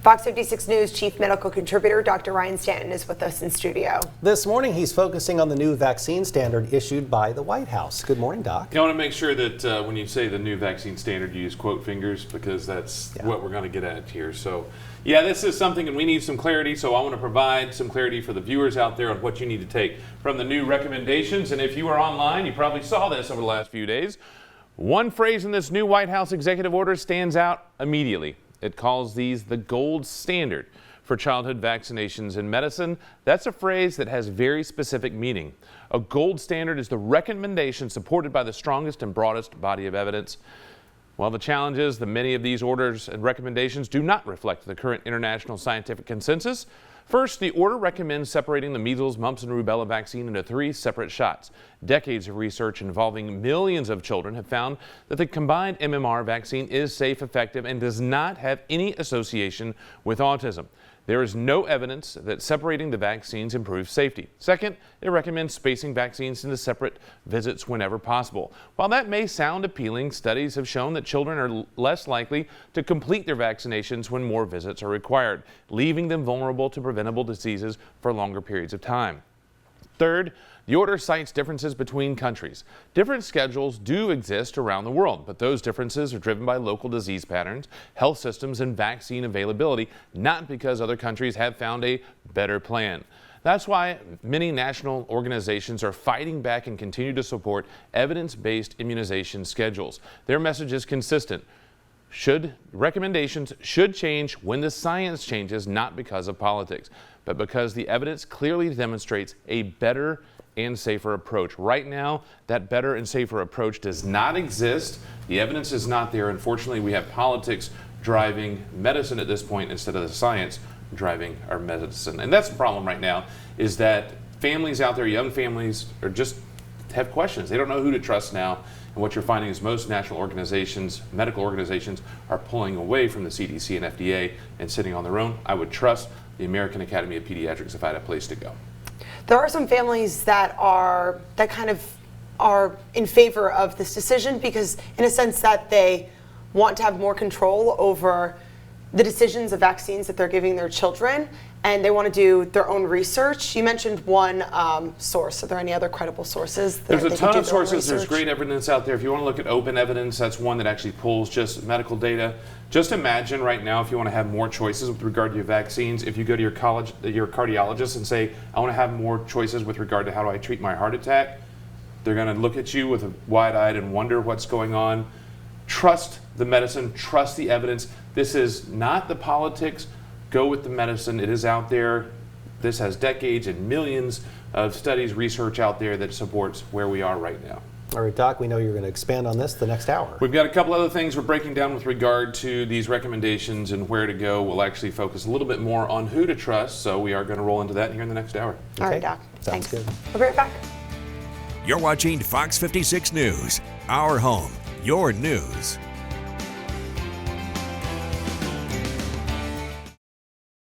Fox 56 News Chief Medical Contributor Dr. Ryan Stanton is with us in studio. This morning, he's focusing on the new vaccine standard issued by the White House. Good morning, Doc. I want to make sure that when you say the new vaccine standard, you use quote fingers because that's what we're going to get at here. So, yeah, this is something and we need some clarity. So I want to provide some clarity for the viewers out there on what you need to take from the new recommendations. And if you are online, you probably saw this over the last few days. One phrase in this new White House executive order stands out immediately. It calls these the gold standard for childhood vaccinations in medicine. That's a phrase that has very specific meaning. A gold standard is the recommendation supported by the strongest and broadest body of evidence. Well, the challenge is that many of these orders and recommendations do not reflect the current international scientific consensus. First, the order recommends separating the measles, mumps, and rubella vaccine into 3 separate shots. Decades of research involving millions of children have found that the combined MMR vaccine is safe, effective, and does not have any association with autism. There is no evidence that separating the vaccines improves safety. Second, it recommends spacing vaccines into separate visits whenever possible. While that may sound appealing, studies have shown that children are less likely to complete their vaccinations when more visits are required, leaving them vulnerable to preventable diseases for longer periods of time. Third, the order cites differences between countries. Different schedules do exist around the world, but those differences are driven by local disease patterns, health systems, and vaccine availability, not because other countries have found a better plan. That's why many national organizations are fighting back and continue to support evidence-based immunization schedules. Their message is consistent. Recommendations should change when the science changes, not because of politics, but because the evidence clearly demonstrates a better and safer approach. Right now, that better and safer approach does not exist. The evidence is not there. Unfortunately, we have politics driving medicine at this point instead of the science driving our medicine. And that's the problem right now, is that families out there, young families, are just have questions. They don't know who to trust now. And what you're finding is most national organizations, medical organizations, are pulling away from the CDC and FDA and sitting on their own. I would trust the American Academy of Pediatrics if I had a place to go. There are some families that are in favor of this decision because, in a sense, that they want to have more control over the decisions of vaccines that they're giving their children, and they want to do their own research. You mentioned one source. Are there any other credible sources? There's a ton of sources. There's great evidence out there. If you want to look at open evidence, that's one that actually pulls just medical data. Just imagine right now, if you want to have more choices with regard to your vaccines, if you go to your cardiologist and say, I want to have more choices with regard to how do I treat my heart attack, they're going to look at you with a wide-eyed and wonder what's going on. Trust the medicine, trust the evidence. This is not the politics. Go with the medicine. It is out there. This has decades and millions of studies, research out there that supports where we are right now. All right, Doc, we know you're going to expand on this the next hour. We've got a couple other things we're breaking down with regard to these recommendations and where to go. We'll actually focus a little bit more on who to trust, so we are going to roll into that here in the next hour. All right, Doc. Sounds good. We'll be right back. You're watching Fox 56 News, our home, your news.